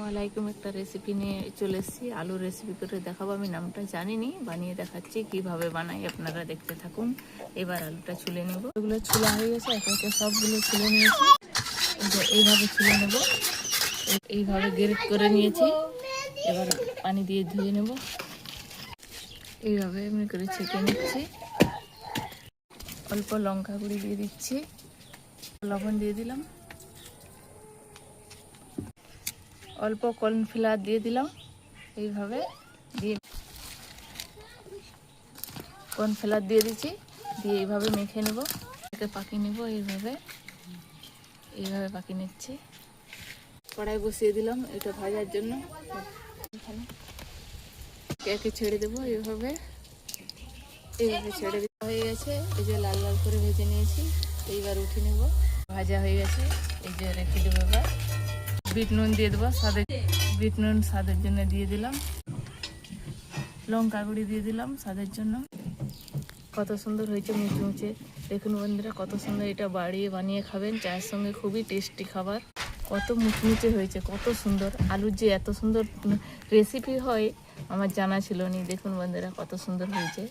আসসালামু আলাইকুম। একটা রেসিপি নিয়ে চলে এসেছি, আলুর রেসিপি করে দেখাবো। আমি নামটা জানিনি, বানিয়ে দেখাচ্ছি কিভাবে বানাই, আপনারা দেখতে থাকুন। এবার আলুটা ছুলে নেব। এগুলো ছুলা হয়ে গেছে, একে একে সবগুলো ছুলে নিয়েছি। এইভাবে ছুলে নেব, এইভাবে গ্রেট করে নিয়েছি। এবার পানি দিয়ে ধুয়ে নেব। এইভাবে এমনি করে ছেঁকে নিচ্ছি। অল্প লঙ্কা গুঁড়ি দিয়ে দিচ্ছি, লবণ দিয়ে দিলাম, অল্প কর্নফ্লাওয়ার দিয়ে দিলাম। এইভাবে দিয়ে কর্নফ্লাওয়ার দিয়ে দিচ্ছি, দিয়ে এইভাবে মেখে নেব, একে পাকিয়ে নেব। এইভাবে পাকিয়ে নিচ্ছি। কড়াই বসিয়ে দিলাম এটা ভাজার জন্য। এখানে একে ছেড়ে দেবো, এইভাবে ছেড়ে দেওয়া হয়ে গেছে। এই যে লাল লাল করে ভেজে নিয়েছি, এইবার উঠে নেব। ভাজা হয়ে গেছে, এই যে রেখে দেবো। এবার বিট নুন দিয়ে দেবো, বিট নুন স্বাদের জন্য দিয়ে দিলাম, লঙ্কা গুঁড়ি দিয়ে দিলাম স্বাদের জন্য। কত সুন্দর হয়েছে, মুচমুচে। দেখুন বন্ধুরা, কত সুন্দর। এটা বানিয়ে খাবেন চায়ের সঙ্গে, খুবই টেস্টি খাবার। কত মুচমুচে হয়েছে, কত সুন্দর। আলুর যে এত সুন্দর রেসিপি হয় আমার জানা ছিল না। দেখুন বন্ধুরা, কত সুন্দর হয়েছে।